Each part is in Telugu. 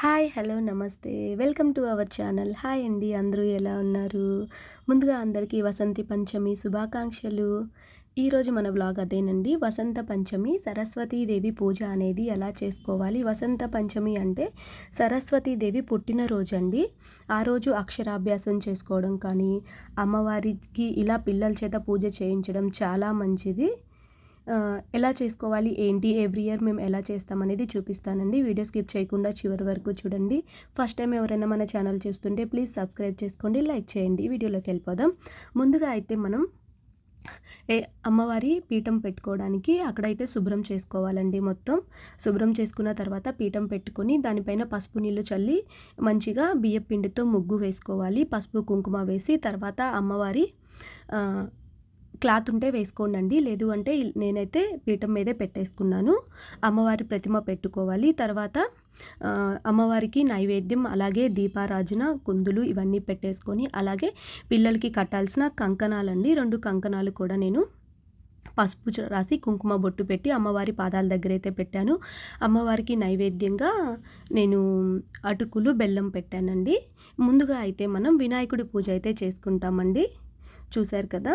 హాయ్ హలో నమస్తే welcome to our channel. Hi అండి, అందరూ ఎలా ఉన్నారు? ముందుగా అందరికీ వసంతి పంచమి శుభాకాంక్షలు. ఈరోజు మన వ్లాగ్ అదేనండి. వసంత పంచమి సరస్వతీదేవి పూజ అనేది ఎలా చేసుకోవాలి. వసంత పంచమి అంటే సరస్వతీదేవి పుట్టినరోజు అండి. ఆ రోజు అక్షరాభ్యాసం చేసుకోవడం కానీ అమ్మవారికి ఇలా పిల్లల చేత పూజ చేయించడం చాలా మంచిది. ఎలా చేసుకోవాలి ఏంటి, ఎవ్రీ ఇయర్ మేము ఎలా చేస్తామనేది చూపిస్తానండి. వీడియో స్కిప్ చేయకుండా చివరి వరకు చూడండి. ఫస్ట్ టైం ఎవరైనా మన ఛానల్ చూస్తుంటే ప్లీజ్ సబ్స్క్రైబ్ చేసుకోండి, లైక్ చేయండి. వీడియోలోకి వెళ్ళిపోదాం. ముందుగా అయితే మనం అమ్మవారి పీఠం పెట్టుకోవడానికి అక్కడైతే శుభ్రం చేసుకోవాలండి. మొత్తం శుభ్రం చేసుకున్న తర్వాత పీఠం పెట్టుకొని దానిపైన పసుపు నీళ్ళు చల్లి మంచిగా బియ్యం పిండితో ముగ్గు వేసుకోవాలి. పసుపు కుంకుమ వేసి తర్వాత అమ్మవారి క్లాత్ ఉంటే వేసుకోండి, లేదు అంటే నేనైతే పీఠం మీదే పెట్టేసుకున్నాను. అమ్మవారి ప్రతిమ పెట్టుకోవాలి. తర్వాత అమ్మవారికి నైవేద్యం, అలాగే దీపారాజన, కుందులు ఇవన్నీ పెట్టేసుకొని అలాగే పిల్లలకి కట్టాల్సిన కంకణాలండి, 2 కంకణాలు కూడా నేను పసుపు రాసి కుంకుమ బొట్టు పెట్టి అమ్మవారి పాదాల దగ్గర అయితే పెట్టాను. అమ్మవారికి నైవేద్యంగా నేను అటుకులు బెల్లం పెట్టానండి. ముందుగా అయితే మనం వినాయకుడి పూజ అయితే చేసుకుంటామండి. చూశారు కదా.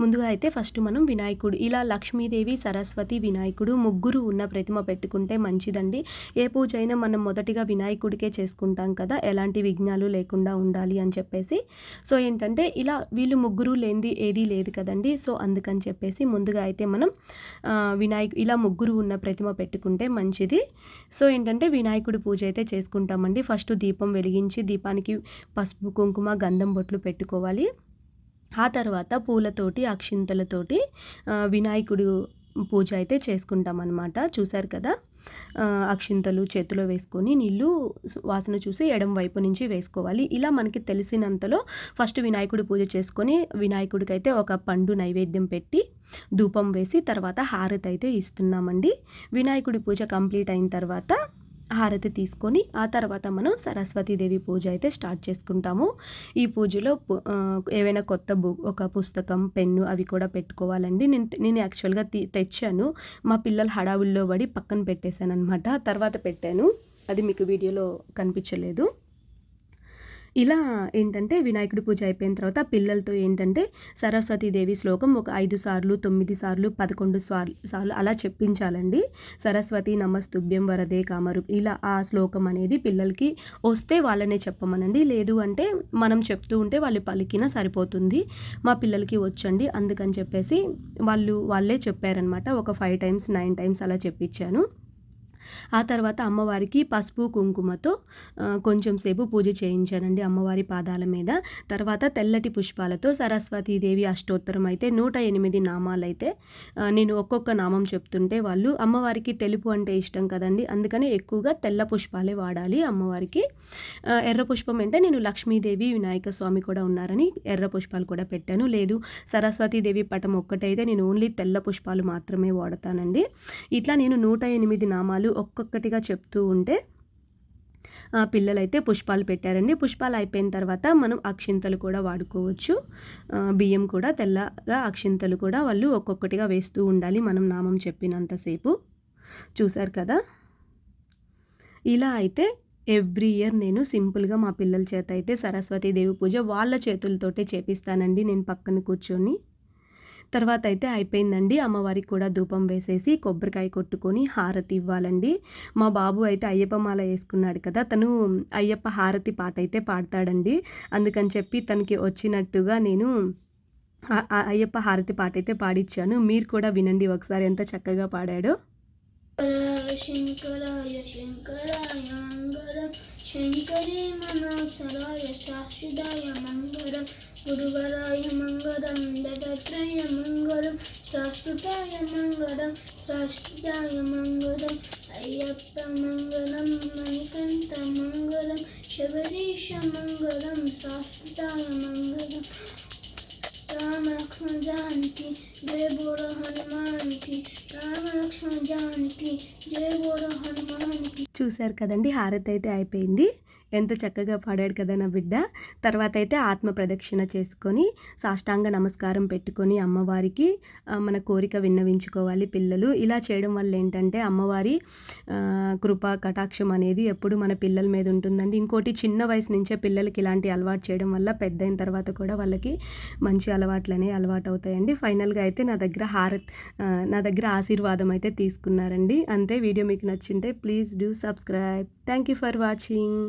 ముందుగా అయితే ఫస్ట్ మనం వినాయకుడు ఇలా లక్ష్మీదేవి, సరస్వతి, వినాయకుడు ముగ్గురు ఉన్న ప్రతిమ పెట్టుకుంటే మంచిదండి. ఏ పూజ అయినా మనం మొదటిగా వినాయకుడికే చేసుకుంటాం కదా, ఎలాంటి విఘ్నాలు లేకుండా ఉండాలి అని చెప్పేసి. సో ఏంటంటే ఇలా వీళ్ళు ముగ్గురు లేనిది ఏదీ లేదు కదండి. సో అందుకని చెప్పేసి ముందుగా అయితే మనం ఇలా ముగ్గురు ఉన్న ప్రతిమ పెట్టుకుంటే మంచిది. సో ఏంటంటే వినాయకుడి పూజ అయితే చేసుకుంటామండి. ఫస్ట్ దీపం వెలిగించి దీపానికి పసుపు కుంకుమ గంధం బొట్లు పెట్టుకోవాలి. ఆ తర్వాత పూలతోటి అక్షింతలతోటి వినాయకుడు పూజ అయితే చేసుకుంటాం అన్నమాట. చూశారు కదా. అక్షింతలు చేతిలో వేసుకొని నీళ్ళు వాసన చూసి ఎడం వైపు నుంచి వేసుకోవాలి. ఇలా మనకి తెలిసినంతలో ఫస్ట్ వినాయకుడి పూజ చేసుకొని వినాయకుడికి అయితే ఒక పండు నైవేద్యం పెట్టి ధూపం వేసి తర్వాత హారతి అయితే ఇస్తున్నామండి. వినాయకుడి పూజ కంప్లీట్ అయిన తర్వాత హారతి తీసుకొని ఆ తర్వాత మనం సరస్వతీదేవి పూజ అయితే స్టార్ట్ చేసుకుంటాము. ఈ పూజలో ఏవైనా కొత్త ఒక పుస్తకం, పెన్ను అవి కూడా పెట్టుకోవాలండి. నేను యాక్చువల్గా తెచ్చాను. మా పిల్లల హడావుల్లో పడి పక్కన పెట్టేశాను అనమాట. తర్వాత పెట్టాను, అది మీకు వీడియోలో కనిపించలేదు. ఇలా ఏంటంటే వినాయకుడి పూజ అయిపోయిన తర్వాత పిల్లలతో ఏంటంటే సరస్వతీదేవి శ్లోకం ఒక 5 సార్లు, 9 సార్లు, 11 సార్లు అలా చెప్పించాలండి. సరస్వతి నమస్తుభ్యం వరదే కామరు, ఇలా ఆ శ్లోకం అనేది పిల్లలకి వస్తే వాళ్ళనే చెప్పమనండి, లేదు అంటే మనం చెప్తూ ఉంటే వాళ్ళు పలికినా సరిపోతుంది. మా పిల్లలకి వచ్చండి, అందుకని చెప్పేసి వాళ్ళే చెప్పారనమాట. ఒక 5 టైమ్స్ 9 టైమ్స్ అలా చెప్పించాను. ఆ తర్వాత అమ్మవారికి పసుపు కుంకుమతో కొంచెం సేపు పూజ చేయించానండి అమ్మవారి పాదాల మీద. తర్వాత తెల్లటి పుష్పాలతో సరస్వతీదేవి అష్టోత్తరం అయితే 108 నామాలైతే నేను ఒక్కొక్క నామం చెప్తుంటే వాళ్ళు అమ్మవారికి తెలుపు అంటే ఇష్టం కదండి, అందుకని ఎక్కువగా తెల్ల పుష్పాలే వాడాలి అమ్మవారికి. ఎర్ర పుష్పం అంటే నేను లక్ష్మీదేవి, వినాయక స్వామి కూడా ఉన్నారని ఎర్ర పుష్పాలు కూడా పెట్టాను. లేదు సరస్వతీదేవి పటం ఒక్కటైతే నేను ఓన్లీ తెల్ల పుష్పాలు మాత్రమే వాడతానండి. ఇట్లా నేను 108 నామాలు ఒక్కొక్కటిగా చెప్తూ ఉంటే పిల్లలైతే పుష్పాలు పెట్టారండి. పుష్పాలు అయిపోయిన తర్వాత మనం అక్షింతలు కూడా వాడుకోవచ్చు. బియ్యం కూడా తెల్లగా అక్షింతలు కూడా వాళ్ళు ఒక్కొక్కటిగా వేస్తూ ఉండాలి మనం నామం చెప్పినంతసేపు. చూశారు కదా. ఇలా అయితే ఎవ్రీ ఇయర్ నేను సింపుల్గా మా పిల్లల చేత అయితే సరస్వతీదేవి పూజ వాళ్ళ చేతులతోటే చేపిస్తానండి, నేను పక్కన కూర్చొని. తర్వాత అయితే అయిపోయిందండి. అమ్మవారికి కూడా ధూపం వేసేసి కొబ్బరికాయ కొట్టుకొని హారతి ఇవ్వాలండి. మా బాబు అయితే అయ్యప్ప మాల వేసుకున్నాడు కదా, తను అయ్యప్ప హారతి పాట అయితే పాడతాడండి. అందుకని చెప్పి తనకి వచ్చినట్టుగా నేను అయ్యప్ప హారతి పాట అయితే పాడిచ్చాను. మీరు కూడా వినండి ఒకసారి ఎంత చక్కగా పాడాడో. శంకరాయ శంకరాయ మంగళం, శంకరీ మనోహరాయ శాశ్వతాయ మంగళం, గురువరాయ మంగళం, దత్తాత్రేయ మంగళం, శాశ్వతాయ మంగళం, శాశ్వతాయ మంగళం, అయ్యప్ప మంగళం, మణికంఠ మంగళం, శబరీష మంగళం, శాశ్వతాయ మంగళం, రామ లక్ష్మణ జానకి జయ బోలో హనుమానికి, రామ లక్ష్మణ జానకి జయ బోలో హనుమానికి. చూశారు కదండి, హారతి అయితే అయిపోయింది. ఎంత చక్కగా పాడాడు కదా నా బిడ్డ. తర్వాత అయితే ఆత్మ ప్రదక్షిణ చేసుకొని సాష్టాంగ నమస్కారం పెట్టుకొని అమ్మవారికి మన కోరిక విన్నవించుకోవాలి పిల్లలు. ఇలా చేయడం వల్ల ఏంటంటే అమ్మవారి కృప కటాక్షం అనేది ఎప్పుడు మన పిల్లల మీద ఉంటుందండి. ఇంకోటి చిన్న వయసు నుంచే పిల్లలకి ఇలాంటి అలవాటు చేయడం వల్ల పెద్దయిన తర్వాత కూడా వాళ్ళకి మంచి అలవాట్లనేవి అలవాటు అవుతాయండి. ఫైనల్గా అయితే నా దగ్గర ఆశీర్వాదం అయితే తీసుకున్నారండి. అంతే. వీడియో మీకు నచ్చింటే please do subscribe. Thank you for watching.